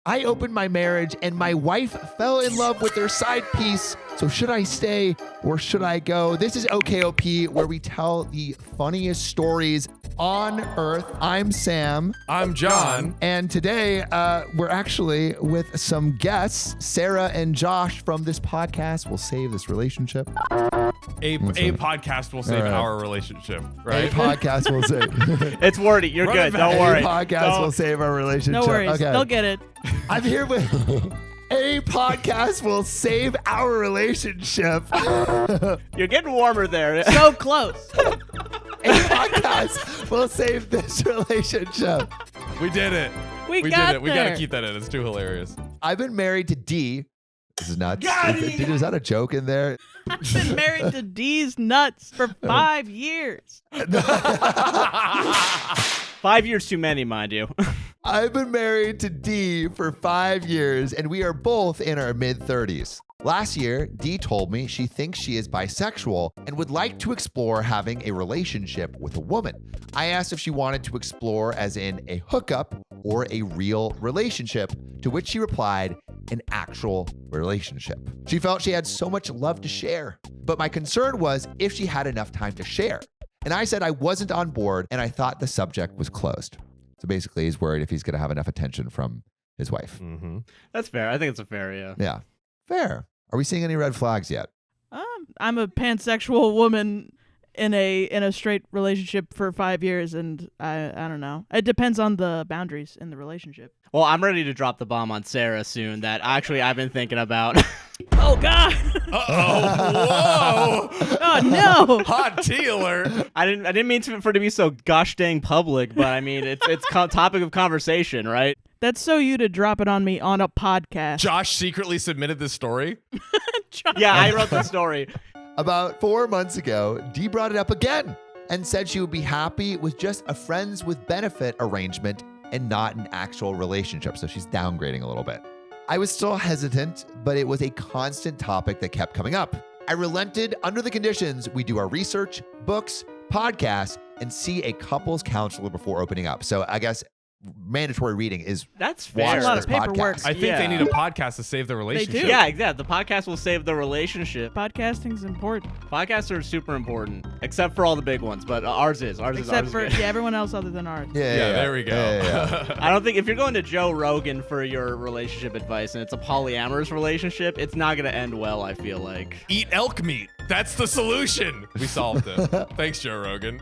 I opened my marriage and my wife fell in love with their side piece. So should I stay or should I go? This is OKOP, where we tell the funniest stories on earth. I'm Sam. I'm John. And today we're actually with some guests. Sarah and Josh from this podcast will save this relationship. A podcast will save our relationship, right? A podcast will save. It's wordy. You're good. Don't worry. A podcast will save our relationship. No worries. Okay. They'll get it. I'm here with a podcast will save our relationship. You're getting warmer there. So close. A podcast will save this relationship. We did it. We did got it. We got to there. keep that in. It's too hilarious. I've been married to D. This is nuts. Is that a joke in there? I've been married to D's nuts for 5 years. 5 years too many, mind you. I've been married to D for 5 years, and we are both in our mid-30s. Last year, Dee told me she thinks she is bisexual and would like to explore having a relationship with a woman. I asked if she wanted to explore as in a hookup or a real relationship, to which she replied, an actual relationship. She felt she had so much love to share, but my concern was if she had enough time to share. And I said I wasn't on board and I thought the subject was closed. So basically, he's worried if he's going to have enough attention from his wife. Mm-hmm. That's fair. I think it's a fair, yeah. Yeah. Fair. Are we seeing any red flags yet? I'm a pansexual woman in a straight relationship for 5 years, and I don't know. It depends on the boundaries in the relationship. Well, I'm ready to drop the bomb on Sarah soon that actually I've been thinking about. Oh, God. Uh-oh. Whoa. Oh, no. Hot tea alert. I didn't mean for it to be so gosh dang public, but I mean, it's topic of conversation, right? That's so you to drop it on me on a podcast. Josh secretly submitted this story. Yeah, I wrote the story. About 4 months ago, Dee brought it up again and said she would be happy with just a friends with benefit arrangement and not an actual relationship. So she's downgrading a little bit. I was still hesitant, but it was a constant topic that kept coming up. I relented under the conditions. We do our research, books, podcasts, and see a couples counselor before opening up. So I guess mandatory reading is That's watch fair. a lot this of paperwork. podcast. I think they need a podcast to save the relationship. do. Yeah, exactly. The podcast will save the relationship. Podcasting's important. Podcasts are super important, except for all the big ones, but ours is. Except for everyone else other than ours. Yeah, there we go. Yeah. I don't think if you're going to Joe Rogan for your relationship advice and it's a polyamorous relationship, it's not going to end well, I feel like. Eat elk meat. That's the solution. We solved it. Thanks, Joe Rogan.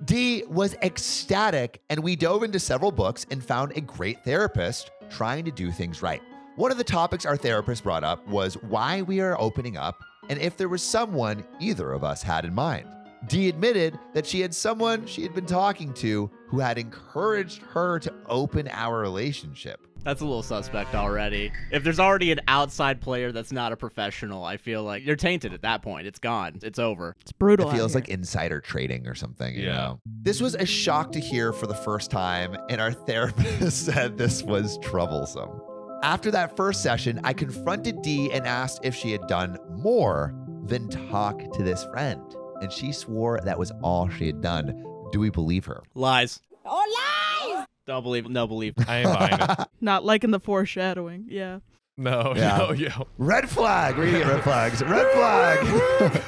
Dee was ecstatic, and we dove into several books and found a great therapist trying to do things right. One of the topics our therapist brought up was why we are opening up and if there was someone either of us had in mind. Dee admitted that she had someone she had been talking to who had encouraged her to open our relationship. That's a little suspect already. If there's already an outside player that's not a professional, I feel like you're tainted at that point. It's gone. It's over. It's brutal. It feels out like insider trading or something, you Yeah. know? This was a shock to hear for the first time, and our therapist said this was troublesome. After that first session, I confronted Dee and asked if she had done more than talk to this friend. And she swore that was all she had done. Do we believe her? Lies. Oh, lies! Don't believe. No belief. I ain't buying it. here. Not liking the foreshadowing. Yeah. No, Yeah. no. Red flag. We're gonna get red flags. Red flag.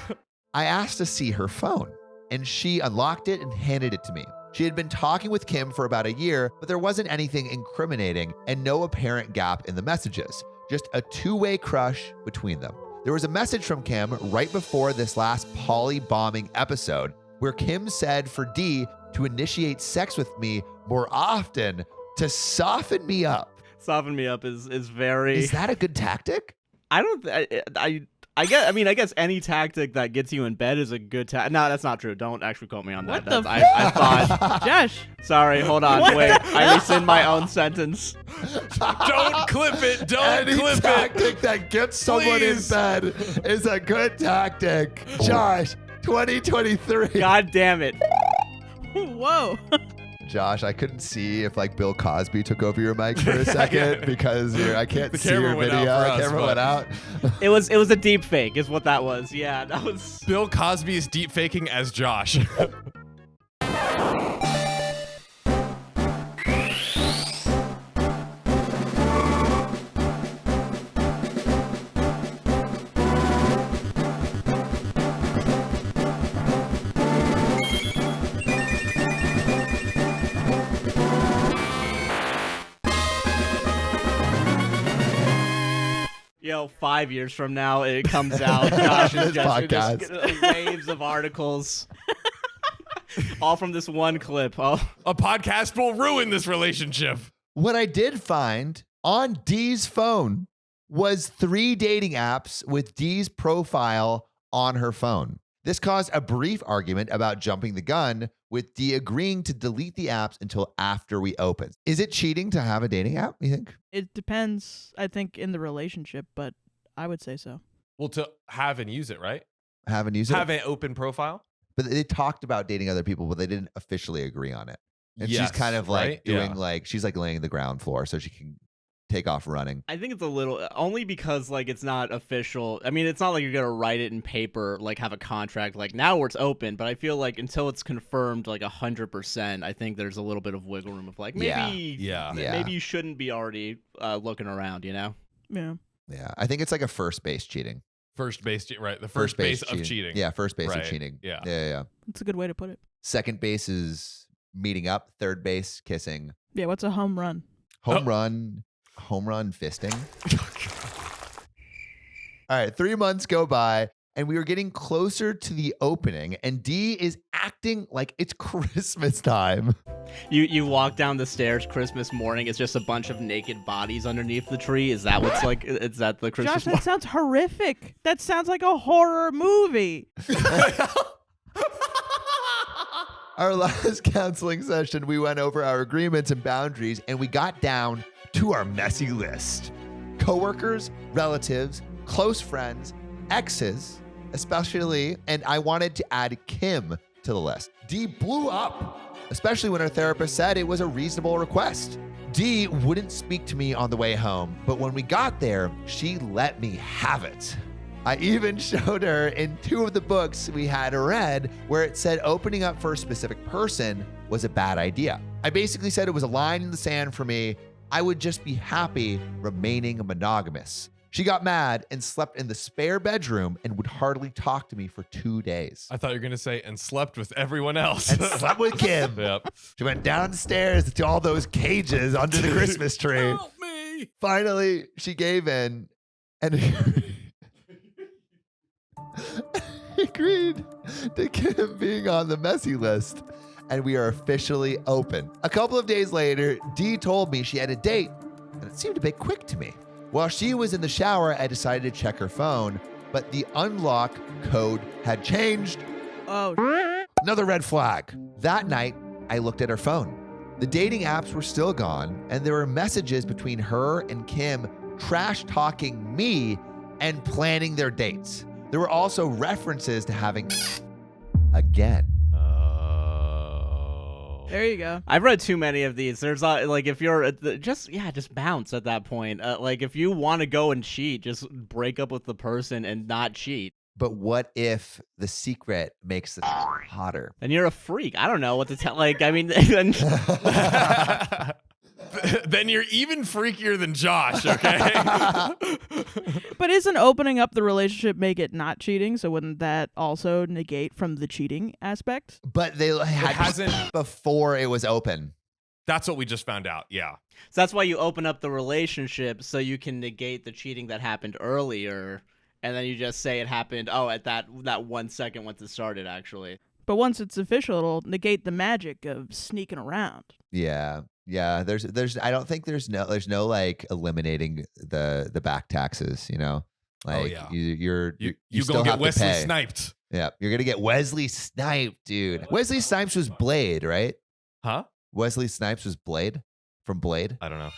I asked to see her phone, and she unlocked it and handed it to me. She had been talking with Kim for about a year, but there wasn't anything incriminating and no apparent gap in the messages, just a two-way crush between them. There was a message from Kim right before this last poly bombing episode where Kim said for Dee to initiate sex with me more often to soften me up. Soften me up is very. Is that a good tactic? I don't. I guess. I mean, I guess any tactic that gets you in bed is a good tactic. No, that's not true. Don't actually quote me on that. What the I thought. Josh. Sorry. Hold on. What Wait. the I rescind my own sentence. Don't clip it. Don't Any clip tactic that gets someone Please. in bed is a good tactic. Josh, 2023. God damn it. Whoa. Josh, I couldn't see if like Bill Cosby took over your mic for a second because I can't The see camera your went video. out for us, Camera but- went out. It was a deep fake, is what that was. Yeah, that was. Bill Cosby is deep faking as Josh. Yo, 5 years from now, it comes out. Gosh, This just waves of articles. All from this one clip. Oh. A podcast will ruin this relationship. What I did find on Dee's phone was 3 dating apps with Dee's profile on her phone. This caused a brief argument about jumping the gun, with Dee agreeing to delete the apps until after we open. Is it cheating to have a dating app, you think? It depends, I think, in the relationship, but I would say so. Well, to have and use it, right? Have and use it? Have an open profile. But they talked about dating other people, but they didn't officially agree on it. And Yes, she's kind of like right? doing Yeah. like, she's like laying the ground floor so she can take off running. I think it's a little, only because like it's not official. I mean, it's not like you're gonna write it in paper, like have a contract, like now it's open. But I feel like until it's confirmed like 100%, I think there's a little bit of wiggle room of like maybe, Yeah. maybe you shouldn't be already looking around, you know? Yeah. Yeah. I think it's like a first base cheating. First base, right? The first base of cheating. Yeah. First base Right. of cheating. Yeah. Yeah. That's a good way to put it. Second base is meeting up. Third base, kissing. Yeah, what's a home run? Home run fisting. All right, 3 months go by and we are getting closer to the opening and Dee is acting like it's Christmas time. You walk down the stairs Christmas morning, it's just a bunch of naked bodies underneath the tree. Is that what's like? Is that the Christmas Josh, that morning? sounds horrific. That sounds like a horror movie. Our last counseling session, we went over our agreements and boundaries and we got down to our messy list. Coworkers, relatives, close friends, exes, especially, and I wanted to add Kim to the list. Dee blew up, especially when her therapist said it was a reasonable request. Dee wouldn't speak to me on the way home, but when we got there, she let me have it. I even showed her in 2 of the books we had read where it said opening up for a specific person was a bad idea. I basically said it was a line in the sand for me. I would just be happy remaining monogamous. She got mad and slept in the spare bedroom and would hardly talk to me for 2 days. I thought you were gonna say and slept with everyone else. And slept with Kim. Yep. She went downstairs to all those cages under the Christmas tree. Help me. Finally, she gave in and agreed to Kim being on the messy list. And we are officially open. A couple of days later, Dee told me she had a date, and it seemed a bit quick to me. While she was in the shower, I decided to check her phone, but the unlock code had changed. Oh, Another red flag. That night, I looked at her phone. The dating apps were still gone, and there were messages between her and Kim trash talking me and planning their dates. There were also references to having again. there you go. I've read too many of these. There's like if you're just bounce at that point. Like if you want to go and cheat, just break up with the person and not cheat. But what if the secret makes it hotter? And you're a freak. I don't know what to tell. Like I mean, Then you're even freakier than Josh, okay? But isn't opening up the relationship make it not cheating? So wouldn't that also negate from the cheating aspect? But they had hasn't- before it was open. That's what we just found out. Yeah. so that's why you open up the relationship so you can negate the cheating that happened earlier, and then you just say it happened. Oh, at that 1 second once it started, actually. But once it's official, it'll negate the magic of sneaking around. Yeah. Yeah, there's I don't think there's no like eliminating the back taxes, you know? Like yeah. you gonna still get have to Wesley pay. sniped. Yeah, you're going to get Wesley Snipes, dude. Wesley Snipes was Blade, right? Huh? Wesley Snipes was Blade from Blade. I don't know.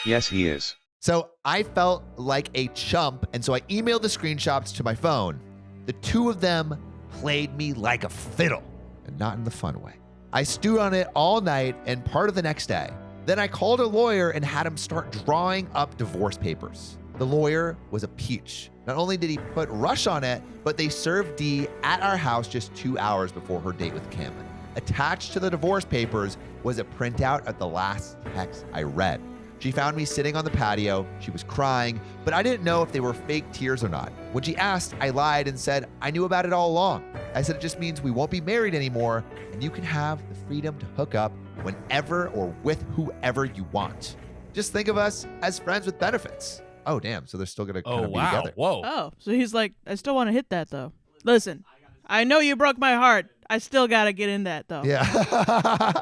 Yes, he is. So I felt like a chump, and so I emailed the screenshots to my phone. The 2 of them played me like a fiddle, and not in the fun way. I stewed on it all night and part of the next day. Then I called a lawyer and had him start drawing up divorce papers. The lawyer was a peach. Not only did he put Rush on it, but they served Dee at our house just 2 hours before her date with Kim. Attached to the divorce papers was a printout of the last text I read. She found me sitting on the patio. She was crying, but I didn't know if they were fake tears or not. When she asked, I lied and said, I knew about it all along. I said, it just means we won't be married anymore, and you can have the freedom to hook up whenever or with whoever you want. Just think of us as friends with benefits. Oh, damn. So they're still going to kind Oh, of be wow. together. Whoa. Oh, so he's like, I still want to hit that though. Listen, I know you broke my heart. I still got to get in that though. Yeah.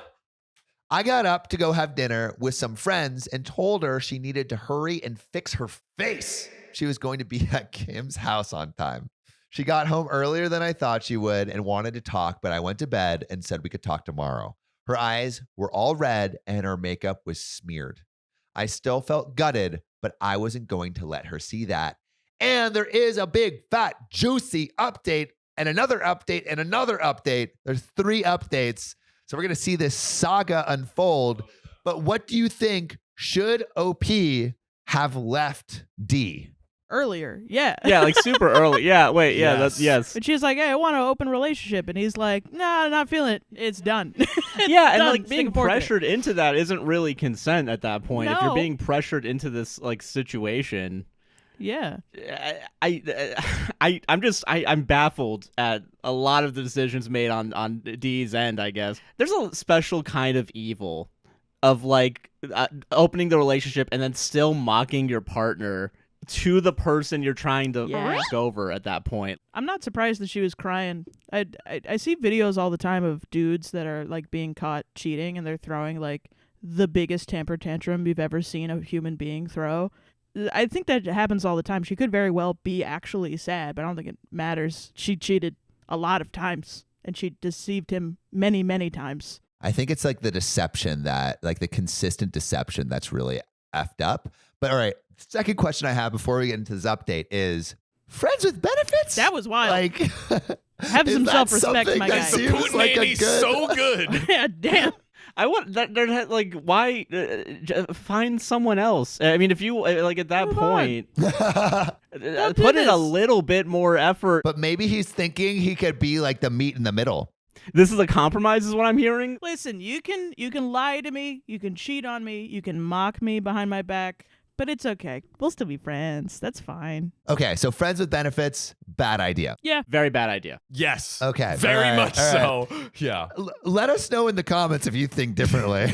I got up to go have dinner with some friends and told her she needed to hurry and fix her face. She was going to be at Kim's house on time. She got home earlier than I thought she would and wanted to talk, but I went to bed and said we could talk tomorrow. Her eyes were all red and her makeup was smeared. I still felt gutted, but I wasn't going to let her see that. And there is a big, fat, juicy update and another update and another update. There's 3 updates. So we're going to see this saga unfold. But what do you think? Should OP have left D? Earlier, yeah. Yeah, like super early. Yeah, wait, yeah, Yes. that's yes. But she's like, hey, I want an open relationship. And he's like, nah, not feeling it. It's done. Yeah, and Done. like Stick being a fork in it. pressured into that isn't really consent at that point. If you're No. being pressured into this like situation, Yeah. I'm baffled at a lot of the decisions made on D's end, I guess. There's a special kind of evil of like opening the relationship and then still mocking your partner to the person you're trying to Yeah. fuck over at that point. I'm not surprised that she was crying. I see videos all the time of dudes that are like being caught cheating and they're throwing like the biggest temper tantrum you've ever seen a human being throw. I think that happens all the time. She could very well be actually sad, but I don't think it matters. She cheated a lot of times and she deceived him many, many times. I think it's like the deception that, like the consistent deception that's really effed up. But all right, second question I have before we get into this update is friends with benefits? That was wild. Like, Have is some that self-respect, something my that guy. The seems Putin like a Andy's good- so good. Yeah, damn. I want that. Like, why find someone else? I mean, if you like at that Move on. point, Don't do put in a this. little bit more effort. But maybe he's thinking he could be like the meat in the middle. This is a compromise, is what I'm hearing. Listen, you can lie to me, you can cheat on me, you can mock me behind my back, but it's okay. We'll still be friends. That's fine. Okay, so friends with benefits, bad idea. Yeah. Very bad idea. Yes. Okay, Very all right, much all so. Yeah. Let us know in the comments if you think differently.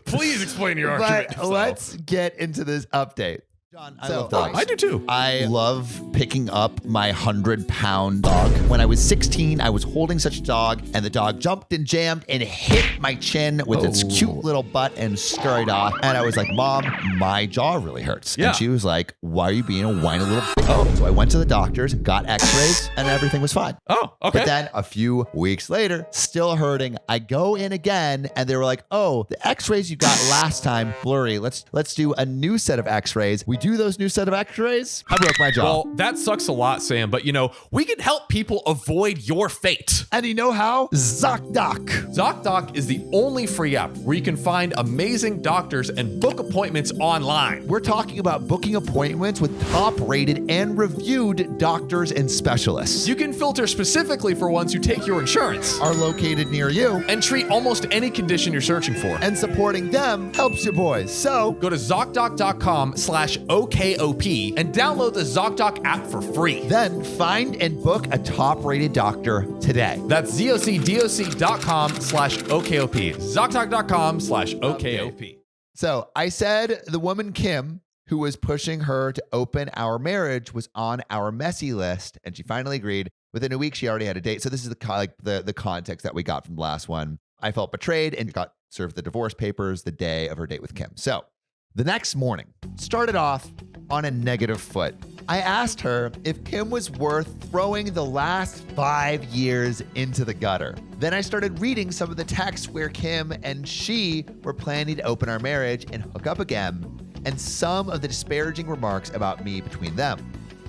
Please explain your argument. But let's get into this update. John, I love dogs. I do too. I love picking up my 100-pound dog. When I was 16, I was holding such a dog, and the dog jumped and jammed and hit my chin with its cute little butt and scurried off. And I was like, Mom, my jaw really hurts. Yeah. And she was like, why are you being a whiny little So I went to the doctors, got x-rays, and everything was fine. Oh, okay. But then a few weeks later, still hurting. I go in again, and they were like, "Oh, the X-rays you got last time blurry. Let's do a new set of X-rays." We do those new set of X-rays. I broke my jaw. Well, that sucks a lot, Sam, but we can help people avoid your fate. And you know how? ZocDoc. ZocDoc is the only free app where you can find amazing doctors and book appointments online. We're talking about booking appointments with top-rated and reviewed doctors and specialists. You can filter specifically for ones who take your insurance Are located near you, and treat almost any condition you're searching for. and supporting them helps you boys. So Go to ZocDoc.com/OKOP and download the ZocDoc app for free. then find and book a top-rated doctor today. That's ZocDoc.com/OKOP. ZocDoc.com/OKOP. So I said the woman Kim, who was pushing her to open our marriage, was on our messy list, and she finally agreed. Within a week, she already had a date. So this is the context that we got from the last one. I felt betrayed and got served the divorce papers the day of her date with Kim. So the next morning started off on a negative foot. I asked her if Kim was worth throwing the last 5 years into the gutter. Then I started reading some of the texts where Kim and she were planning to open our marriage and hook up again, and some of the disparaging remarks about me between them.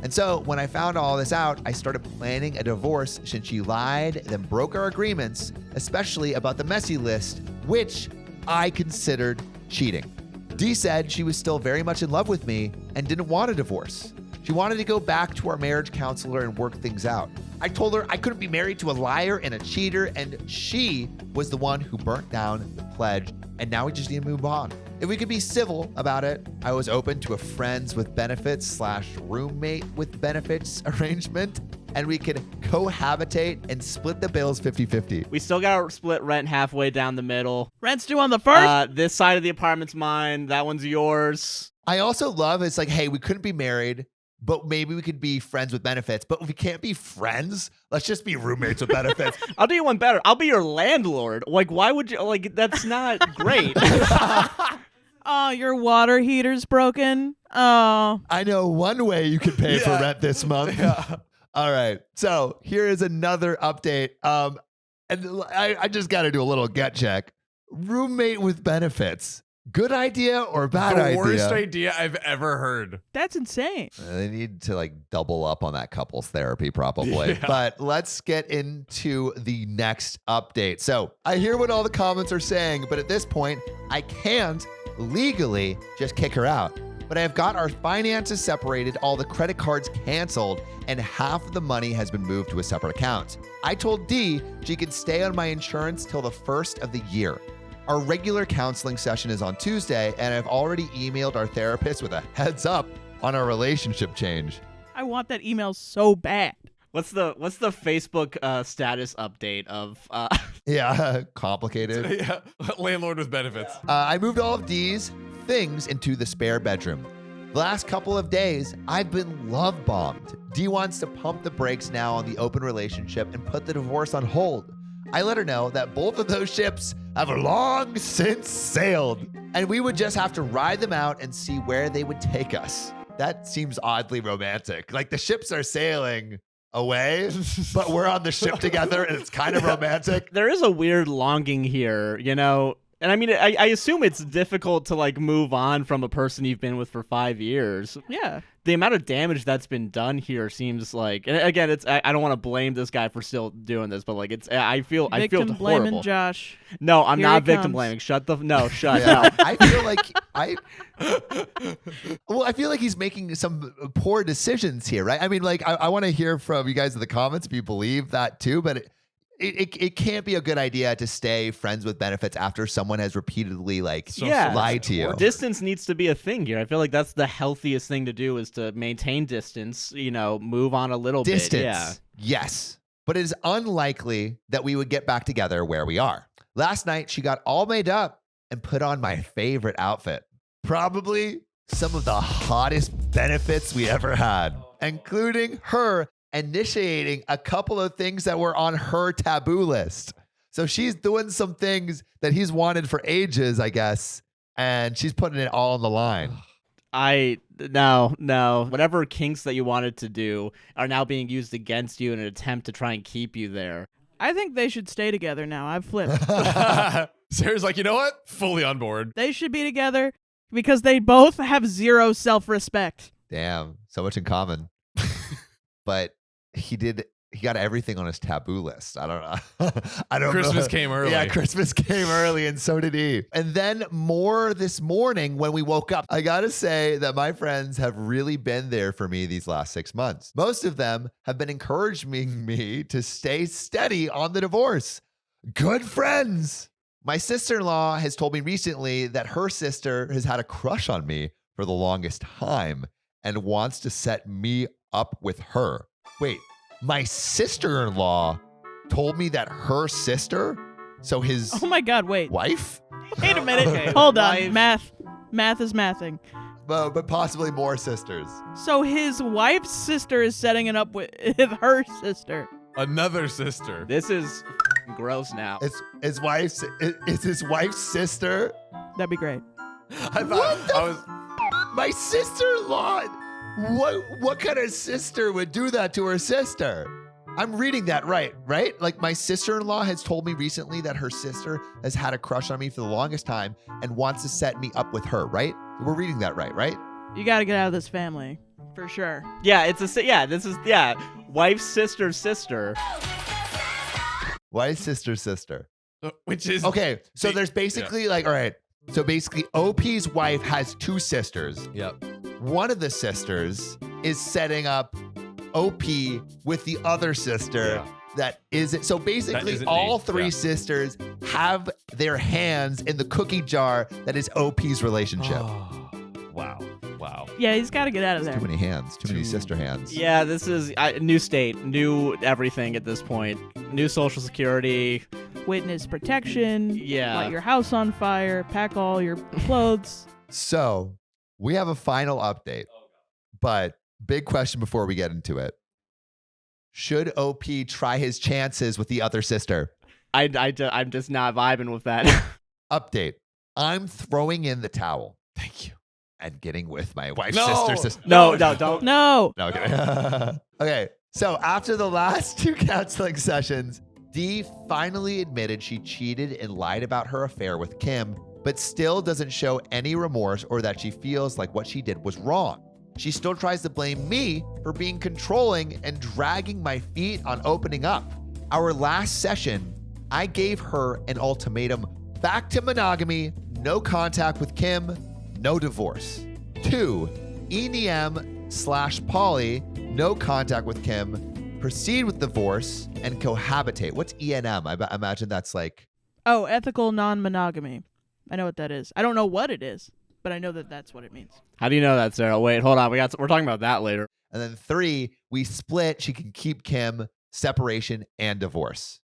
And so when I found all this out, I started planning a divorce since she lied, then broke our agreements, especially about the messy list, which I considered cheating. Dee said she was still very much in love with me and didn't want a divorce. She wanted to go back to our marriage counselor and work things out. I told her I couldn't be married to a liar and a cheater, and she was the one who burnt down the pledge, and now we just need to move on. If we could be civil about it, I was open to a friends with benefits / roommate with benefits arrangement. and we could cohabitate and split the bills 50-50. We still gotta split rent halfway down the middle. Rent's due on the first. This side of the apartment's mine. That one's yours. I also love it's like, hey, we couldn't be married, but maybe we could be friends with benefits. But if we can't be friends, let's just be roommates with benefits. I'll do you one better. I'll be your landlord. Like, why would you? Like, that's not great. Oh, your water heater's broken. Oh. I know one way you could pay for rent this month. All right. So here is another update. And I just got to do a little gut check. Roommate with benefits. Good idea or bad idea? The worst idea I've ever heard. That's insane. They need to like double up on that couples therapy probably. Yeah. But let's get into the next update. So I hear what all the comments are saying, but at this point, I can't legally just kick her out. But I have got our finances separated, all the credit cards canceled, and half of the money has been moved to a separate account. I told Dee she could stay on my insurance till the first of the year. Our regular counseling session is on Tuesday, and I've already emailed our therapist with a heads up on our relationship change. I want that email so bad. What's the Facebook status update of? Yeah, complicated. Yeah, landlord with benefits. I moved all of Dee's things into the spare bedroom. The last couple of days, I've been love bombed. Dee wants to pump the brakes now on the open relationship and put the divorce on hold. I let her know that both of those ships have long since sailed, and we would just have to ride them out and see where they would take us. That seems oddly romantic. Like the ships are sailing away, but we're on the ship together, and it's kind of romantic. There is a weird longing here, you know. And I mean, I assume it's difficult to like move on from a person you've been with for 5 years. Yeah. The amount of damage that's been done here seems like, and again, it's I don't want to blame this guy for still doing this, but like I feel Victim blaming horrible. Josh. No, I'm Here not he victim comes. blaming. Shut. Yeah, No. I feel like I feel like he's making some poor decisions here, right? I mean, like I want to hear from you guys in the comments if you believe that too, but it can't be a good idea to stay friends with benefits after someone has repeatedly lied to you. Distance needs to be a thing here. I feel like that's the healthiest thing to do is to maintain distance, you know, move on a little Distance, bit. Yeah. yes. But it is unlikely that we would get back together where we are. Last night, she got all made up and put on my favorite outfit. Probably some of the hottest benefits we ever had, including her initiating a couple of things that were on her taboo list. So she's doing some things that he's wanted for ages, I guess, and she's putting it all on the line. No. Whatever kinks that you wanted to do are now being used against you in an attempt to try and keep you there. I think they should stay together now. I've flipped. Sarah's like, you know what? Fully on board. They should be together because they both have zero self-respect. Damn, so much in common. But he got everything on his taboo list. I don't know. Christmas came early. Yeah, Christmas came early, and so did he. And then more this morning when we woke up. I gotta say that my friends have really been there for me these last 6 months. Most of them have been encouraging me to stay steady on the divorce. Good friends. My sister-in-law has told me recently that her sister has had a crush on me for the longest time and wants to set me up with her. Wait, my sister-in-law told me that her sister, so his Oh my God, wait. wife, Wait a minute. Okay, Hold on. wife. Math is mathing. but possibly more sisters. So his wife's sister is setting it up with her sister. Another sister. This is gross now. It's his wife's sister. That'd be great. I thought I was. My sister-in-law. What kind of sister would do that to her sister? I'm reading that right? Like my sister-in-law has told me recently that her sister has had a crush on me for the longest time and wants to set me up with her, right? We're reading that right? You got to get out of this family. For sure. Yeah, wife's sister. Wife's sister. Which is Okay, so there's basically all right. So basically, OP's wife has two sisters. Yep. One of the sisters is setting up OP with the other sister that isn't. So basically, isn't all me. three Yeah. sisters have their hands in the cookie jar that is OP's relationship. Wow. Yeah, he's got to get out of there. Too many hands. Too many sister hands. Yeah, this is new state, new everything at this point. New Social Security. Witness protection. Yeah. Light your house on fire. Pack all your clothes. So we have a final update, but big question before we get into it. Should OP try his chances with the other sister? I'm just not vibing with that. Update. I'm throwing in the towel. Thank you. And getting with my wife's No. sister. No, don't. No. No, okay. Okay, so after the last 2 counseling sessions, Dee finally admitted she cheated and lied about her affair with Kim, but still doesn't show any remorse or that she feels like what she did was wrong. She still tries to blame me for being controlling and dragging my feet on opening up. Our last session, I gave her an ultimatum: back to monogamy, no contact with Kim, no divorce. 2, ENM/poly, no contact with Kim, proceed with divorce, and cohabitate. What's ENM? I imagine that's like... Oh, ethical non-monogamy. I know what that is. I don't know what it is, but I know that that's what it means. How do you know that, Sarah? Wait, hold on. We're talking about that later. And then 3, we split. She can keep Kim, separation, and divorce.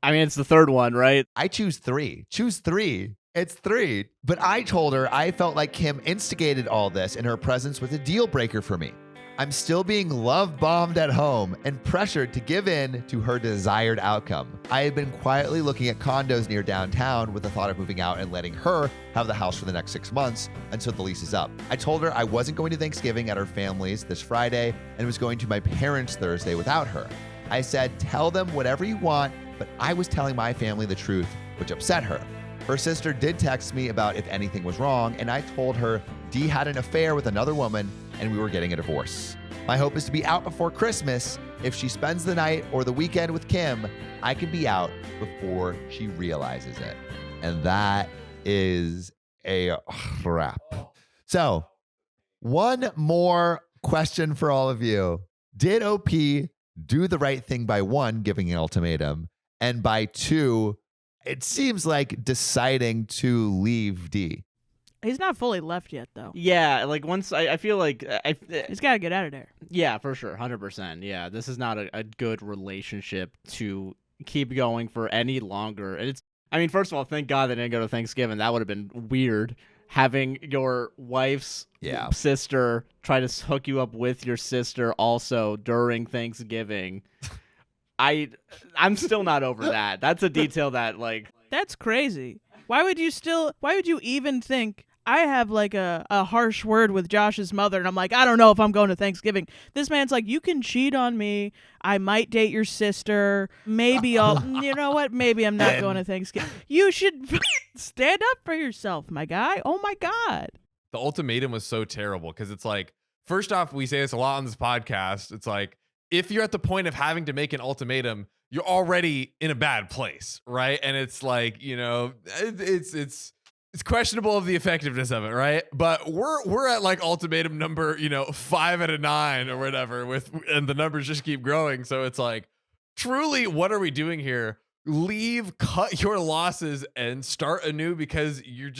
I mean, it's the third one, right? I choose 3. Choose 3. It's 3. But I told her I felt like Kim instigated all this and her presence was a deal breaker for me. I'm still being love bombed at home and pressured to give in to her desired outcome. I have been quietly looking at condos near downtown with the thought of moving out and letting her have the house for the next 6 months until the lease is up. I told her I wasn't going to Thanksgiving at her family's this Friday and was going to my parents' Thursday without her. I said, tell them whatever you want, but I was telling my family the truth, which upset her. Her sister did text me about if anything was wrong, and I told her Dee had an affair with another woman and we were getting a divorce. My hope is to be out before Christmas. If she spends the night or the weekend with Kim, I can be out before she realizes it. And that is a wrap. So, one more question for all of you. Did OP do the right thing by 1, giving an ultimatum, and by 2, it seems like deciding to leave Dee? He's not fully left yet, though. Yeah, like once I feel like He's got to get out of there. yeah, for sure, 100%. Yeah, this is not a good relationship to keep going for any longer. And I mean, first of all, thank God they didn't go to Thanksgiving. That would have been weird. Having your wife's sister try to hook you up with your sister also during Thanksgiving. I'm still not over that. That's a detail that That's crazy. Why would you even think I have like a harsh word with Josh's mother and I'm like, I don't know if I'm going to Thanksgiving. This man's like, you can cheat on me. I might date your sister. Maybe you know what? Maybe I'm not going to Thanksgiving. You should stand up for yourself, my guy. Oh my God. The ultimatum was so terrible because it's like, first off, we say this a lot on this podcast. It's like, if you're at the point of having to make an ultimatum, you're already in a bad place, right? And it's like, you know, it's questionable of the effectiveness of it, right? But we're at like ultimatum number, 5 out of 9 or whatever, and the numbers just keep growing. So it's like, truly, what are we doing here? Leave, cut your losses, and start anew because you're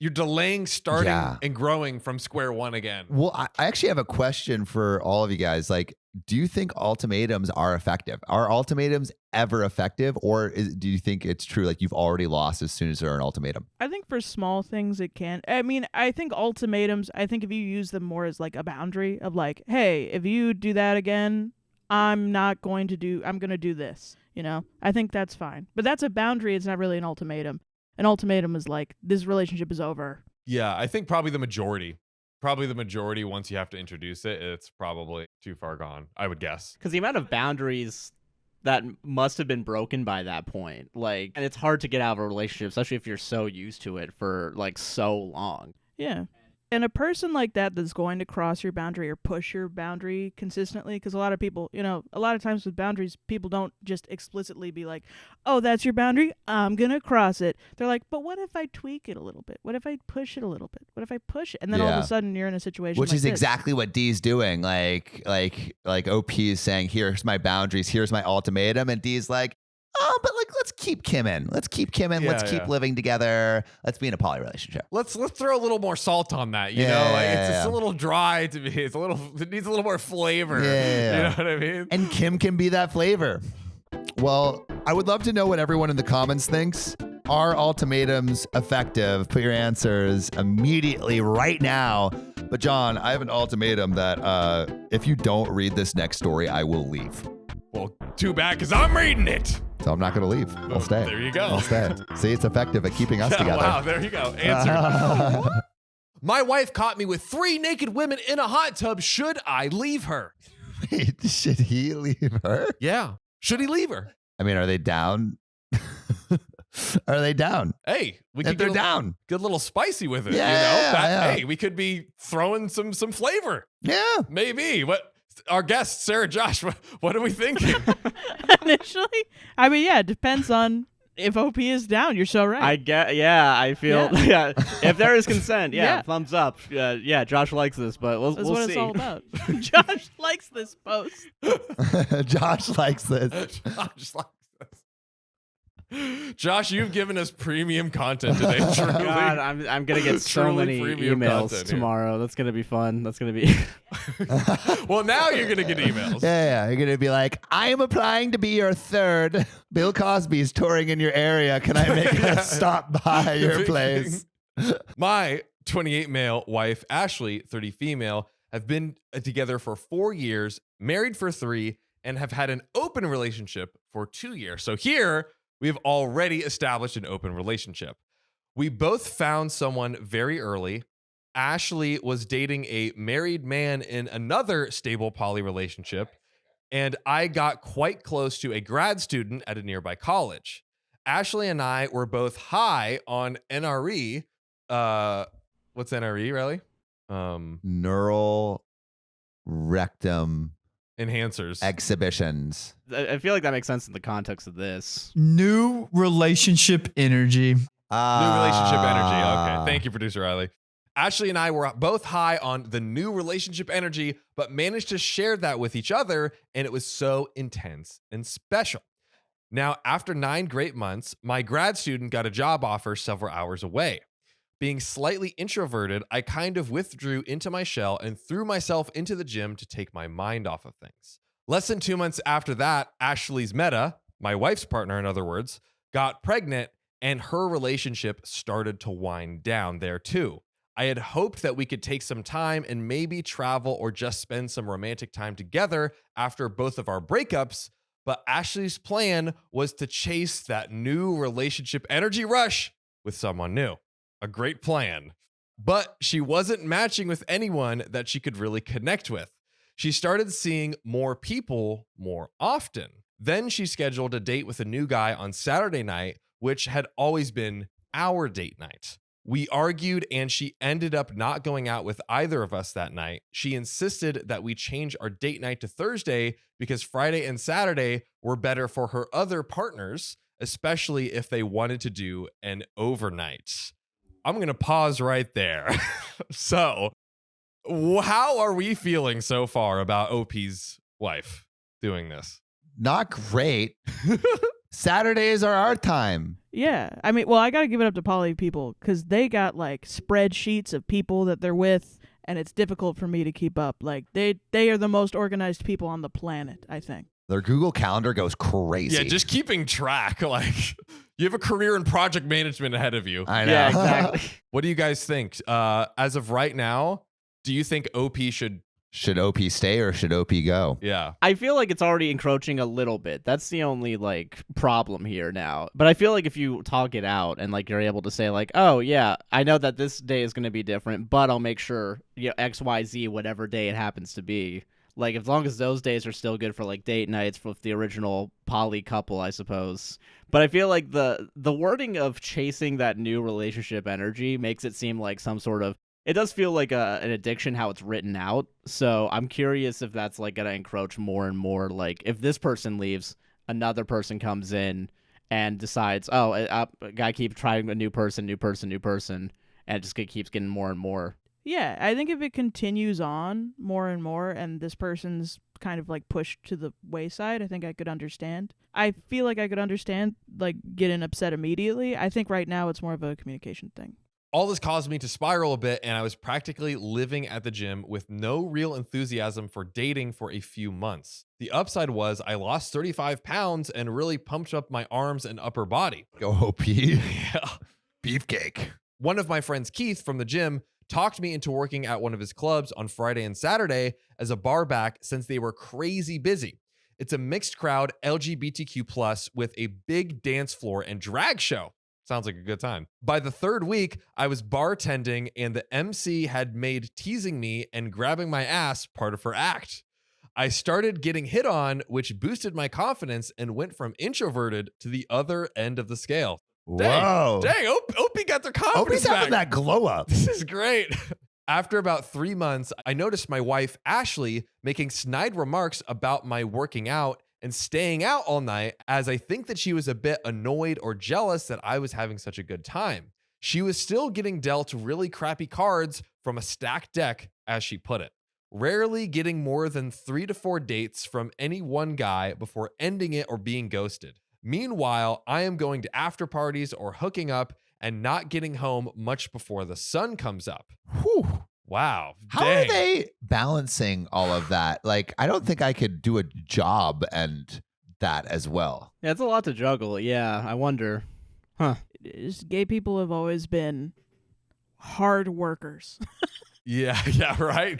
delaying starting and growing from square one again. Well, I actually have a question for all of you guys. Like, do you think ultimatums are effective? Are ultimatums ever effective? Or do you think it's true, like you've already lost as soon as they're an ultimatum? I think for small things it can. I mean, I think ultimatums, if you use them more as like a boundary of like, hey, if you do that again, I'm going to do this, I think that's fine. But that's a boundary. It's not really an ultimatum. An ultimatum is like, this relationship is over. Yeah, I think probably the majority, once you have to introduce it, it's probably too far gone, I would guess. Because the amount of boundaries that must have been broken by that point, and it's hard to get out of a relationship, especially if you're so used to it for so long. Yeah. And a person like that's going to cross your boundary or push your boundary consistently, because a lot of people, a lot of times with boundaries, people don't just explicitly be like, oh, that's your boundary, I'm going to cross it. They're like, but what if I tweak it a little bit? What if I push it a little bit? What if I push it? And then all of a sudden you're in a situation which like is this. exactly what Dee's doing. Like OP is saying, here's my boundaries, here's my ultimatum. And Dee's like, Oh, but like, let's keep Kim in. Let's keep Kim in. Yeah, Let's keep living together. Let's be in a poly relationship. Let's throw a little more salt on that, you Yeah, know? Like, yeah, it's yeah. a little dry to me. It needs a little more flavor. Yeah. You know what I mean? And Kim can be that flavor. Well, I would love to know what everyone in the comments thinks. Are ultimatums effective? Put your answers immediately right now. But John, I have an ultimatum that if you don't read this next story, I will leave. Well, too bad, because I'm reading it. So I'm not going to leave. I'll stay. There you go. I'll stay. See, it's effective at keeping us Yeah, together. wow, there you go. Answer. My wife caught me with 3 naked women in a hot tub. Should I leave her? Wait, should he leave her? Yeah. Should he leave her? I mean, are they down? Are they down? Hey, we If could they're get down. a little spicy with it. Yeah, yeah. Hey, we could be throwing some flavor. Yeah. Maybe. What our guest, Sarah Josh, what are we thinking? Initially, I mean, yeah, it depends on if OP is down. You're so right. I feel yeah. If there is consent, Yeah. thumbs up. Yeah, Josh likes this, but we'll That's see. what it's all about. Josh likes this post. Josh likes this. Josh likes this. Josh, you've given us premium content today. Truly. God, I'm gonna get so Truly many premium emails content here. tomorrow. That's gonna be fun. That's gonna be. Well, now you're gonna get emails. Yeah. You're going to be like, I am applying to be your third. Bill Cosby's touring in your area. Can I make a stop by your place? My 28 male wife, Ashley, 30 female, have been together for 4 years, married for 3, and have had an open relationship for 2 years. So here we have already established an open relationship. We both found someone very early. Ashley was dating a married man in another stable poly relationship, and I got quite close to a grad student at a nearby college. Ashley and I were both high on NRE. What's NRE, really? Neural rectum Enhancers. exhibitions. I feel like that makes sense in the context of this. New relationship energy. New relationship energy. Okay. Thank you, producer Riley. Ashley and I were both high on the new relationship energy, but managed to share that with each other, and it was so intense and special. Now, after 9 great months, my grad student got a job offer several hours away. Being slightly introverted, I kind of withdrew into my shell and threw myself into the gym to take my mind off of things. Less than 2 months after that, Ashley's Meta, my wife's partner in other words, got pregnant, and her relationship started to wind down there too. I had hoped that we could take some time and maybe travel or just spend some romantic time together after both of our breakups, but Ashley's plan was to chase that new relationship energy rush with someone new. A great plan. But she wasn't matching with anyone that she could really connect with. She started seeing more people more often. Then she scheduled a date with a new guy on Saturday night, which had always been our date night. We argued and she ended up not going out with either of us that night. She insisted that we change our date night to Thursday because Friday and Saturday were better for her other partners, especially if they wanted to do an overnight. I'm going to pause right there. So, how are we feeling so far about OP's wife doing this? Not great. Saturdays are our time. Yeah. I mean, well, I got to give it up to poly people because they got like spreadsheets of people that they're with, and it's difficult for me to keep up. Like they are the most organized people on the planet, I think. Their Google Calendar goes crazy. Yeah, just keeping track. Like, you have a career in project management ahead of you. I know. Yeah, exactly. What do you guys think? As of right now, do you think OP should? Should OP stay or should OP go? Yeah. I feel like it's already encroaching a little bit. That's the only like problem here now. But I feel like if you talk it out and like you're able to say like, oh yeah, I know that this day is going to be different, but I'll make sure X, Y, Z, whatever day it happens to be. Like as long as those days are still good for like date nights with the original poly couple, I suppose. But I feel like the wording of chasing that new relationship energy makes it seem like some sort of. It does feel like an addiction how it's written out. So I'm curious if that's like gonna encroach more and more. Like if this person leaves, another person comes in and decides, oh, I gotta keep trying a new person, and it just keeps getting more and more. Yeah, I think if it continues on more and more and this person's kind of like pushed to the wayside, I think I could understand. I feel like I could understand like getting upset immediately. I think right now it's more of a communication thing. All this caused me to spiral a bit, and I was practically living at the gym with no real enthusiasm for dating for a few months. The upside was I lost 35 pounds and really pumped up my arms and upper body. Go OP. Yeah. Beefcake. One of my friends, Keith, from the gym, talked me into working at one of his clubs on Friday and Saturday as a bar back since they were crazy busy. It's a mixed crowd, LGBTQ+, with a big dance floor and drag show. Sounds like a good time. By the third week, I was bartending and the MC had made teasing me and grabbing my ass part of her act. I started getting hit on, which boosted my confidence and went from introverted to the other end of the scale. Whoa. Dang, Opie got their confidence Opie's back. having that glow up. This is great. After about 3 months, I noticed my wife, Ashley, making snide remarks about my working out and staying out all night, as I think that she was a bit annoyed or jealous that I was having such a good time. She was still getting dealt really crappy cards from a stacked deck, as she put it, rarely getting more than 3 to 4 dates from any one guy before ending it or being ghosted. Meanwhile, I am going to after parties or hooking up and not getting home much before the sun comes up. Whew. Wow. How dang. are they balancing all of that? Like, I don't think I could do a job and that as well. Yeah, it's a lot to juggle. Yeah, I wonder. Huh. Gay people have always been hard workers. Yeah, right.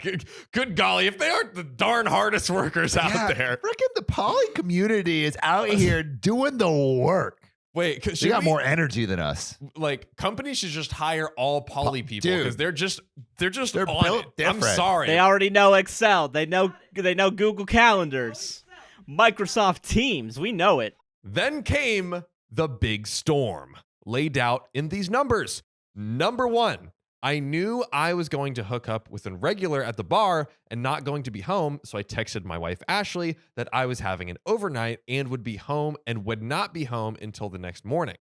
Good golly, if they aren't the darn hardest workers out there. Freaking the poly community is out here doing the work. Wait, They got more energy than us. Like, companies should just hire all poly people because they're just They're on built it. different. I'm sorry. They already know Excel. They know Google Calendars, Microsoft Teams. We know it. Then came the big storm, laid out in these numbers. Number 1, I knew I was going to hook up with a regular at the bar and not going to be home, so I texted my wife, Ashley, that I was having an overnight and would be home and would not be home until the next morning.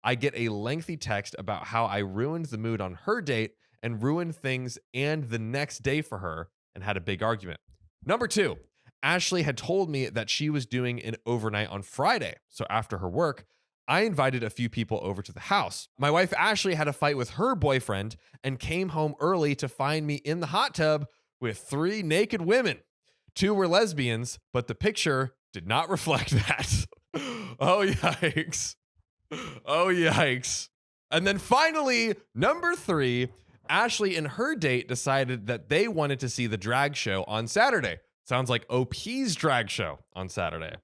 I get a lengthy text about how I ruined the mood on her date and ruined things and the next day for her and had a big argument. Number 2, Ashley had told me that she was doing an overnight on Friday, so after her work, I invited a few people over to the house. My wife, Ashley, had a fight with her boyfriend and came home early to find me in the hot tub with 3 naked women. 2 were lesbians, but the picture did not reflect that. Oh, yikes. Oh, yikes. And then finally, number 3, Ashley and her date decided that they wanted to see the drag show on Saturday. Sounds like OP's drag show on Saturday.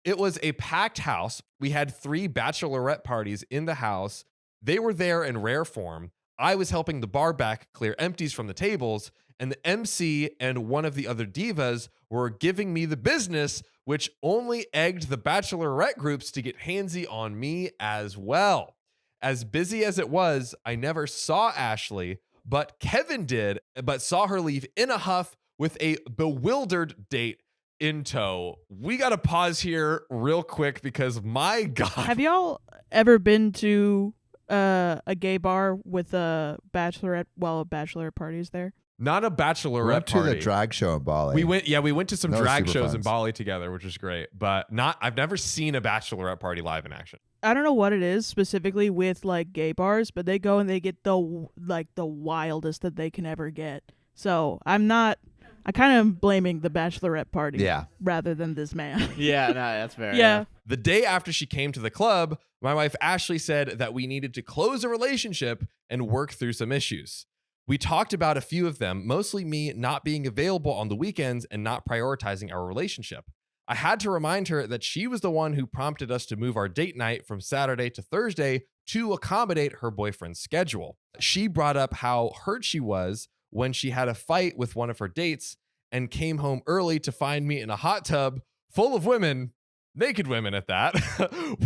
It was a packed house. We had 3 bachelorette parties in the house. They were there in rare form. I was helping the bar back clear empties from the tables, and the MC and one of the other divas were giving me the business, which only egged the bachelorette groups to get handsy on me as well. As busy as it was, I never saw Ashley, but Kevin did, but saw her leave in a huff with a bewildered date in tow. We got to pause here real quick because my God. Have y'all ever been to a gay bar with a bachelor parties there? Not a We bachelorette went to party. the drag show in Bali. We went to some That was drag super shows fun. in Bali together, which was great, but I've never seen a bachelorette party live in action. I don't know what it is specifically with like gay bars, but they go and they get the wildest that they can ever get. So I kind of am blaming the bachelorette party rather than this man. Yeah, no, that's fair. Yeah. The day after she came to the club, my wife Ashley said that we needed to close a relationship and work through some issues. We talked about a few of them, mostly me not being available on the weekends and not prioritizing our relationship. I had to remind her that she was the one who prompted us to move our date night from Saturday to Thursday to accommodate her boyfriend's schedule. She brought up how hurt she was when she had a fight with one of her dates and came home early to find me in a hot tub full of women, naked women at that,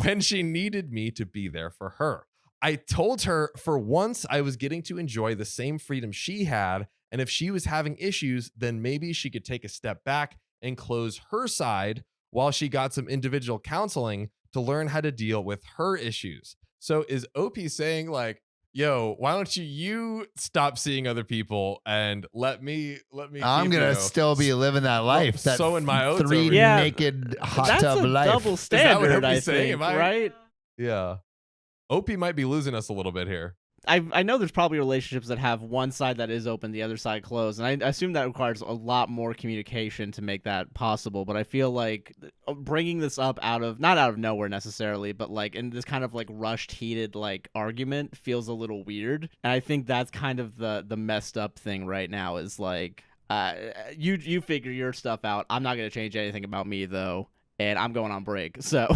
when she needed me to be there for her. I told her for once I was getting to enjoy the same freedom she had, and if she was having issues, then maybe she could take a step back and close her side while she got some individual counseling to learn how to deal with her issues. So is OP saying like, yo, why don't you stop seeing other people and let me I'm keep, gonna you know, still be living that life. That sowing my oats three over here. Yeah, naked hot That's tub a life. double that what standard, I Opie's saying? think, Am I- right? Yeah. Opie might be losing us a little bit here. I know there's probably relationships that have one side that is open, the other side closed, and I assume that requires a lot more communication to make that possible. But I feel like bringing this up not out of nowhere necessarily, but like in this kind of like rushed, heated like argument feels a little weird. And I think that's kind of the messed up thing right now is like you figure your stuff out. I'm not gonna change anything about me though, and I'm going on break. So.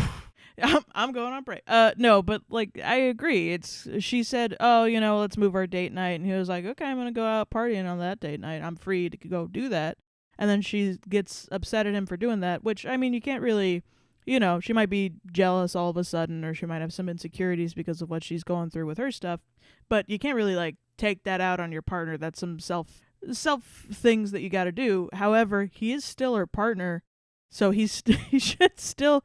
I'm going on break. No, but like I agree. She said, "Oh, let's move our date night," and he was like, "Okay, I'm gonna go out partying on that date night. I'm free to go do that." And then she gets upset at him for doing that, which I mean, you can't really, she might be jealous all of a sudden, or she might have some insecurities because of what she's going through with her stuff. But you can't really like take that out on your partner. That's some self things that you got to do. However, he is still her partner, so he should still.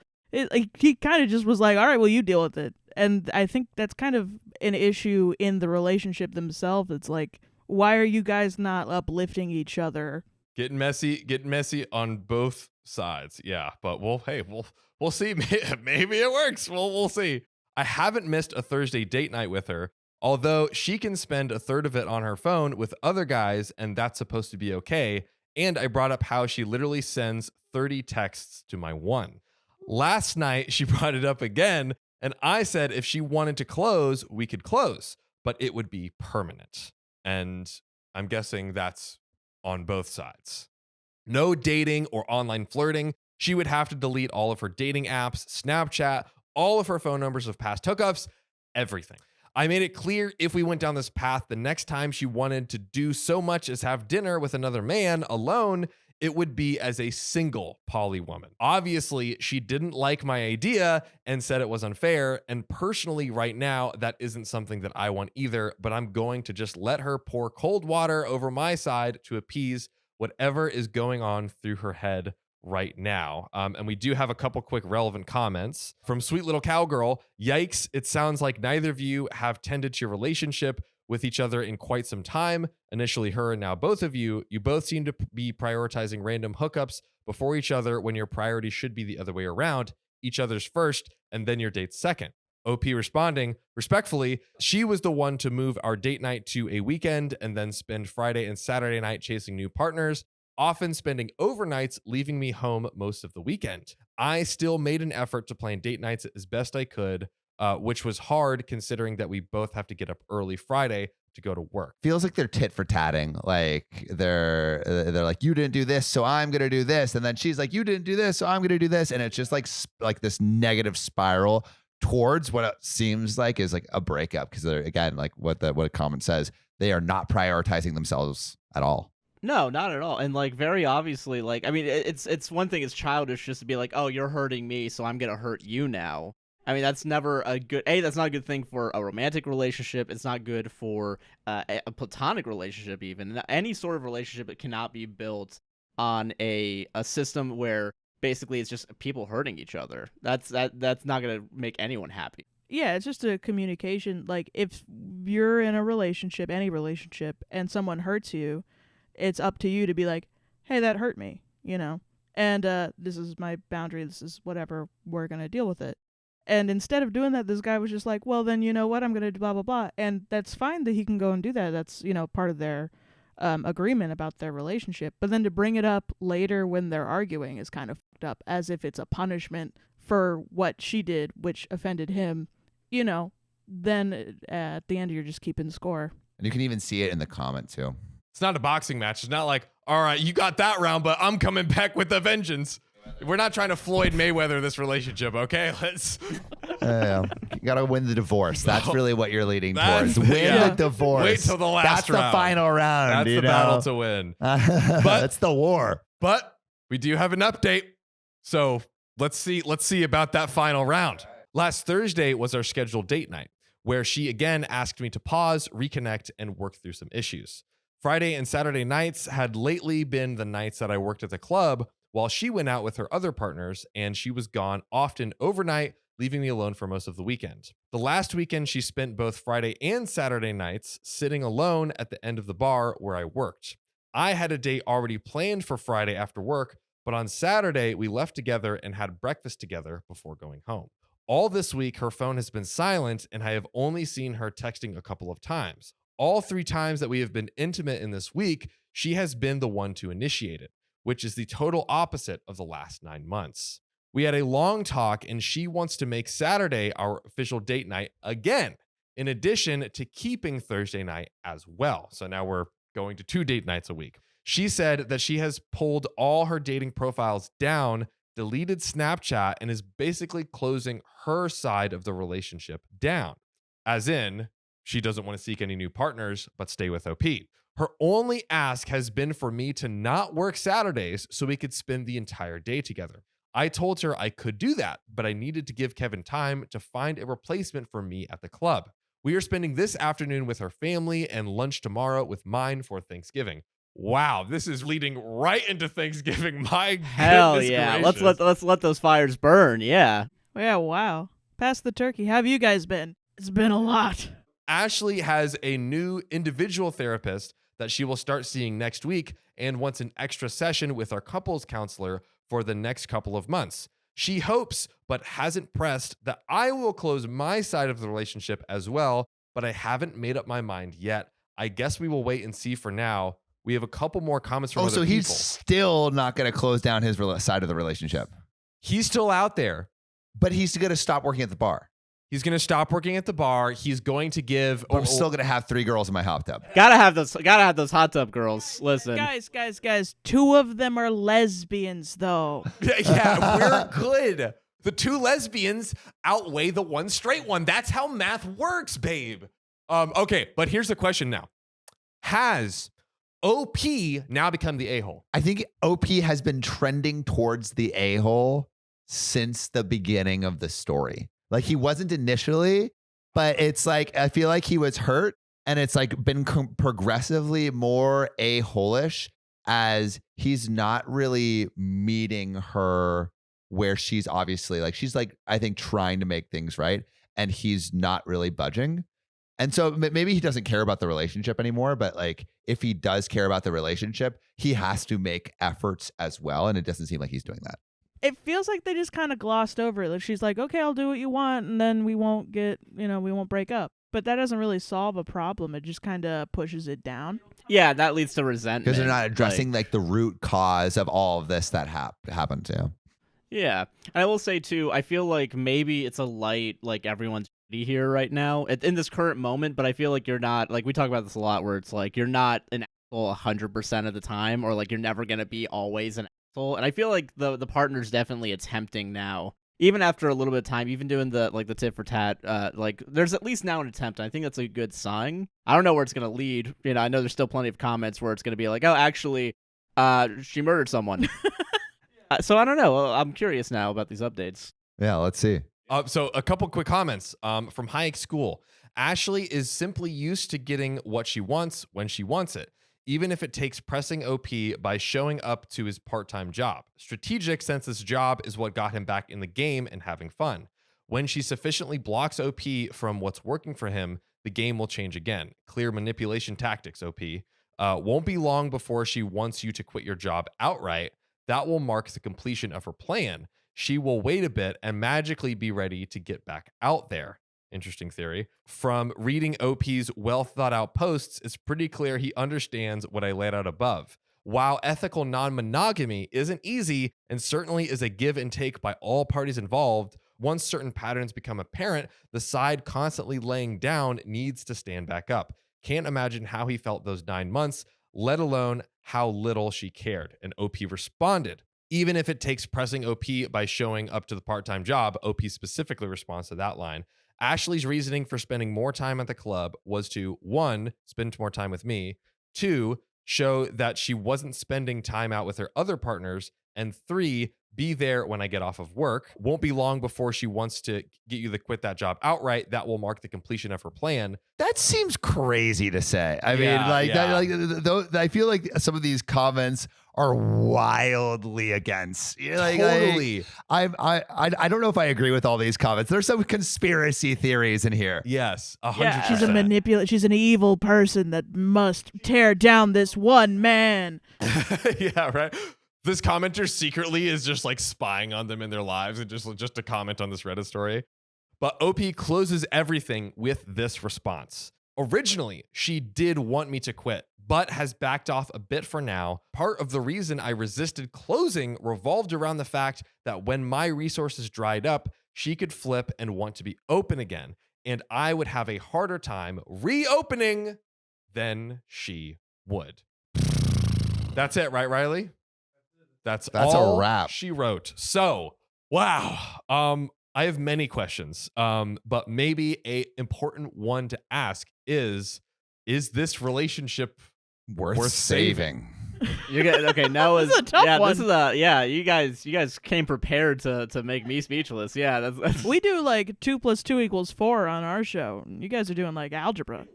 He kind of just was like, all right, well, you deal with it. And I think that's kind of an issue in the relationship themselves. It's like, why are you guys not uplifting each other? Getting messy on both sides. Yeah, but we'll see. Maybe it works. We'll see. I haven't missed a Thursday date night with her, although she can spend a third of it on her phone with other guys, and that's supposed to be okay. And I brought up how she literally sends 30 texts to my one. Last night, she brought it up again, and I said if she wanted to close, we could close, but it would be permanent. And I'm guessing that's on both sides. No dating or online flirting. She would have to delete all of her dating apps, Snapchat, all of her phone numbers of past hookups, everything. I made it clear if we went down this path, the next time she wanted to do so much as have dinner with another man alone, it would be as a single poly woman. Obviously, she didn't like my idea and said it was unfair. And personally, right now, that isn't something that I want either, but I'm going to just let her pour cold water over my side to appease whatever is going on through her head right now. And we do have a couple quick relevant comments from Sweet Little Cowgirl. Yikes, it sounds like neither of you have tended to your relationship with each other in quite some time. Initially her and now both of you both seem to be prioritizing random hookups before each other when your priority should be the other way around, each other's first and then your date's second. OP responding, respectfully, she was the one to move our date night to a weekend and then spend Friday and Saturday night chasing new partners, often spending overnights, leaving me home most of the weekend. I still made an effort to plan date nights as best I could, which was hard considering that we both have to get up early Friday to go to work. Feels like they're tit for tatting. Like they're like, you didn't do this, so I'm gonna do this, and then she's like, you didn't do this, so I'm gonna do this, and it's just like this negative spiral towards what it seems like is like a breakup, because they're, again, like what a comment says, they are not prioritizing themselves at all. No, not at all. And like very obviously, like I mean, it's one thing, it's childish just to be like, oh, you're hurting me, so I'm gonna hurt you now. I mean, that's never a good. That's not a good thing for a romantic relationship. It's not good for a platonic relationship, even any sort of relationship. It cannot be built on a system where basically it's just people hurting each other. That's not gonna make anyone happy. Yeah, it's just a communication. Like if you're in a relationship, any relationship, and someone hurts you, it's up to you to be like, hey, that hurt me, and this is my boundary. This is whatever. We're gonna deal with it. And instead of doing that, this guy was just like, well, then you know what? I'm going to do blah, blah, blah. And that's fine that he can go and do that. That's, part of their agreement about their relationship. But then to bring it up later when they're arguing is kind of fucked up, as if it's a punishment for what she did, which offended him, then at the end, you're just keeping score. And you can even see it in the comment too. It's not a boxing match. It's not like, all right, you got that round, but I'm coming back with a vengeance. We're not trying to Floyd Mayweather this relationship, okay? Let's. You gotta win the divorce. That's really what you're leading towards. Win the divorce. Wait till the last That's round. the final round. That's the battle to win. But that's the war. But we do have an update. So let's see about that final round. Last Thursday was our scheduled date night, where she again asked me to pause, reconnect, and work through some issues. Friday and Saturday nights had lately been the nights that I worked at the club, while she went out with her other partners, and she was gone often overnight, leaving me alone for most of the weekend. The last weekend, she spent both Friday and Saturday nights sitting alone at the end of the bar where I worked. I had a date already planned for Friday after work, but on Saturday, we left together and had breakfast together before going home. All this week, her phone has been silent, and I have only seen her texting a couple of times. All 3 times that we have been intimate in this week, she has been the one to initiate it, which is the total opposite of the last 9 months. We had a long talk, and she wants to make Saturday our official date night again, in addition to keeping Thursday night as well. So now we're going to 2 date nights a week. She said that she has pulled all her dating profiles down, deleted Snapchat, and is basically closing her side of the relationship down. As in, she doesn't want to seek any new partners, but stay with OP. Her only ask has been for me to not work Saturdays so we could spend the entire day together. I told her I could do that, but I needed to give Kevin time to find a replacement for me at the club. We are spending this afternoon with her family and lunch tomorrow with mine for Thanksgiving. Wow, this is leading right into Thanksgiving. My Hell goodness yeah. gracious. Let's let those fires burn. Yeah. Yeah, wow. Pass the turkey. How have you guys been? It's been a lot. Ashley has a new individual therapist that she will start seeing next week and wants an extra session with our couples counselor for the next couple of months. She hopes, but hasn't pressed, that I will close my side of the relationship as well, but I haven't made up my mind yet. I guess we will wait and see for now. We have a couple more comments from other so people. he's still not going to close down his side of the relationship, He's still out there. but he's going to stop working at the bar. He's going to stop working at the bar. He's going to give. But I'm still going to have 3 girls in my hot tub. Gotta have those hot tub girls. Listen. Guys. 2 of them are lesbians, though. Yeah, we're good. The 2 lesbians outweigh the 1 straight one. That's how math works, babe. Okay, but here's the question now. Has OP now become the a-hole? I think OP has been trending towards the a-hole since the beginning of the story. Like, he wasn't initially, but it's like, I feel like he was hurt, and it's like been progressively more a-hole-ish as he's not really meeting her where she's obviously like, she's like, I think trying to make things right, and he's not really budging. And so maybe he doesn't care about the relationship anymore, but like, if he does care about the relationship, he has to make efforts as well. And it doesn't seem like he's doing that. It feels like they just kind of glossed over it. Like, she's like, okay, I'll do what you want, and then we won't we won't break up. But that doesn't really solve a problem. It just kind of pushes it down. Yeah, that leads to resentment. Because they're not addressing like the root cause of all of this that happened to him. Yeah. And I will say, too, I feel like maybe it's a light, like, everyone's here right now in this current moment, but I feel like you're not, like, we talk about this a lot, where it's like you're not an asshole 100% of the time, or like you're never going to be always an asshole. And I feel like the partner's definitely attempting now, even after a little bit of time, even doing the tit for tat, like, there's at least now an attempt. I think that's a good sign. I don't know where it's going to lead. You know, I know there's still plenty of comments where it's going to be like, oh, actually, she murdered someone. So I don't know. I'm curious now about these updates. Yeah, let's see. So a couple quick comments from Hayek School. Ashley is simply used to getting what she wants when she wants it, even if it takes pressing OP by showing up to his part-time job. Strategic, since this job is what got him back in the game and having fun. When she sufficiently blocks OP from what's working for him, the game will change again. Clear manipulation tactics, OP. Won't be long before she wants you to quit your job outright. That will mark the completion of her plan. She will wait a bit and magically be ready to get back out there. Interesting theory. From reading OP's well thought out posts, it's pretty clear he understands what I laid out above. While ethical non-monogamy isn't easy and certainly is a give and take by all parties involved, once certain patterns become apparent, the side constantly laying down needs to stand back up. Can't imagine how he felt those 9 months, let alone how little she cared. And OP responded. Even if it takes pressing OP by showing up to the part-time job, OP specifically responds to that line. Ashley's reasoning for spending more time at the club was to, 1, spend more time with me, 2, show that she wasn't spending time out with her other partners, and 3, Be there when I get off of work. Won't be long before she wants to get you to quit that job outright. That will mark the completion of her plan. That seems crazy to say. I mean, Yeah, like, yeah. I feel like some of these comments are wildly against. Totally. I don't know if I agree with all these comments. There's some conspiracy theories in here. Yes, 100%. Yeah, she's an evil person that must tear down this one man. Yeah, right. This commenter secretly is just like spying on them in their lives and just to comment on this Reddit story. But OP closes everything with this response. Originally, she did want me to quit, but has backed off a bit for now. Part of the reason I resisted closing revolved around the fact that when my resources dried up, she could flip and want to be open again, and I would have a harder time reopening than she would. That's it, right, Riley? That's all a wrap. she wrote. So, wow. I have many questions, but maybe a important one to ask is this relationship Worth saving. You guys, okay, now This is a tough one. This is you guys came prepared to make me speechless. Yeah, that's We do like 2 + 2 = 4 on our show. You guys are doing like algebra.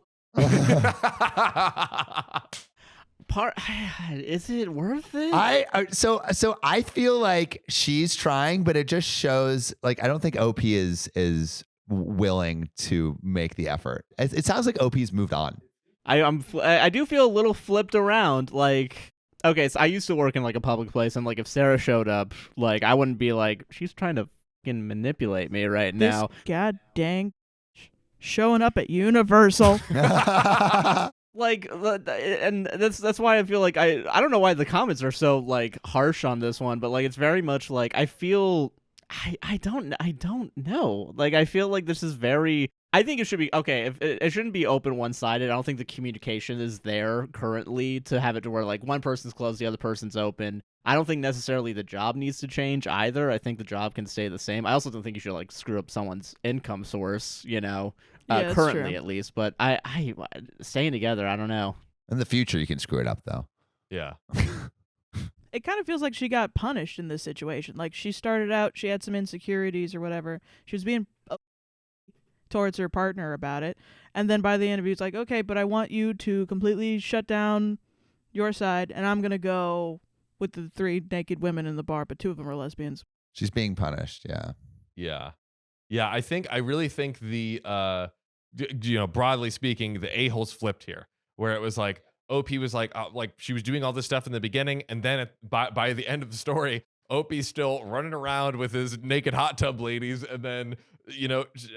Is it worth it? So I feel like she's trying, but it just shows like I don't think OP is willing to make the effort. It sounds like OP's moved on. I do feel a little flipped around. Like, okay, so I used to work in like a public place, and like if Sarah showed up, like I wouldn't be like, she's trying to fucking manipulate me right now. This god dang showing up at Universal. Like, and that's why I feel like I don't know why the comments are so like harsh on this one, but like it's very much like I feel I don't know. Like I feel like this is very. I think it should be okay. If it shouldn't be open one-sided. I don't think the communication is there currently to have it to where like one person's closed, the other person's open. I don't think necessarily the job needs to change either. I think the job can stay the same. I also don't think you should like screw up someone's income source, you know, Yeah, that's currently true. at least. But I staying together, I don't know. In the future, you can screw it up though. Yeah. It kind of feels like she got punished in this situation. Like she started out, she had some insecurities or whatever. She was being towards her partner about it. And then by the end of it, it's like, okay, but I want you to completely shut down your side, and I'm going to go with the 3 naked women in the bar, but 2 of them are lesbians. She's being punished. Yeah. Yeah. Yeah. I really think the, broadly speaking, the a-holes flipped here, where it was like, OP was like she was doing all this stuff in the beginning, and then by the end of the story, OP's still running around with his naked hot tub ladies, and then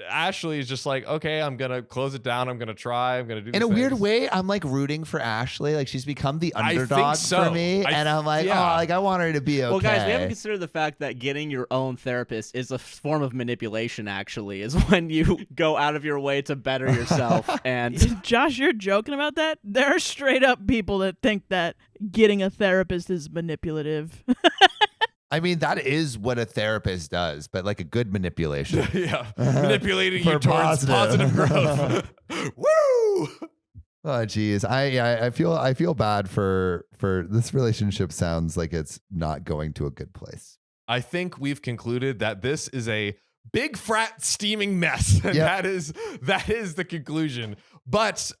Ashley is just like, okay, I'm gonna close it down. I'm gonna try. I'm gonna do. In a weird way, I'm like rooting for Ashley. Like she's become the I think underdog so. for me, and I'm like, yeah. oh, like I want her to be okay. Well, guys, we haven't considered the fact that getting your own therapist is a form of manipulation. Actually, is when you go out of your way to better yourself. And Josh, you're joking about that? There are straight up people that think that getting a therapist is manipulative. I mean, that is what a therapist does, but like a good manipulation. Yeah, manipulating you For towards positive growth. Woo! Oh, geez. I feel bad for this relationship. Sounds like it's not going to a good place. I think we've concluded that this is a big frat steaming mess. And Yep. that is the conclusion. But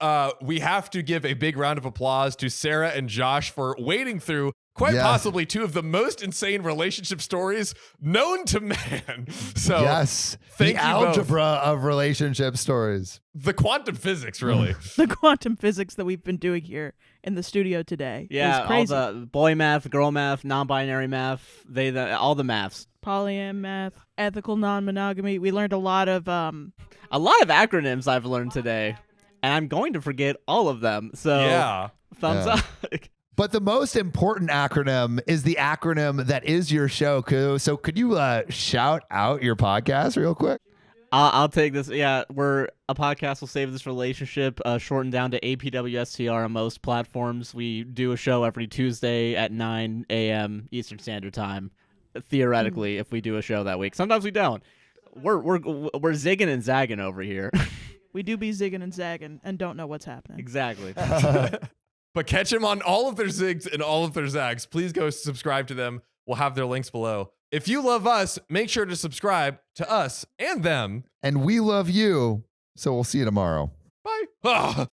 we have to give a big round of applause to Sarah and Josh for wading through quite Yeah. possibly 2 of the most insane relationship stories known to man. So Yes, thank the you both. algebra of relationship stories. The quantum physics, really. The quantum physics that we've been doing here in the studio today yeah, is all crazy. the boy math, girl math, non-binary math, all the maths. Polyam math, ethical non-monogamy. We learned a lot of A lot of acronyms I've learned today, and I'm going to forget all of them. So Yeah. thumbs Yeah. up. But the most important acronym is the acronym that is your show. So could you shout out your podcast real quick? I'll take this. Yeah, we're a podcast will save this relationship, shortened down to APWSTR on most platforms. We do a show every Tuesday at 9 a.m. Eastern Standard Time. Theoretically, if we do a show that week, sometimes we don't. We're zigging and zagging over here. we do be zigging and zagging and don't know what's happening. Exactly. But catch them on all of their zigs and all of their zags. Please go subscribe to them. We'll have their links below. If you love us, make sure to subscribe to us and them. And we love you. So we'll see you tomorrow. Bye. Ah.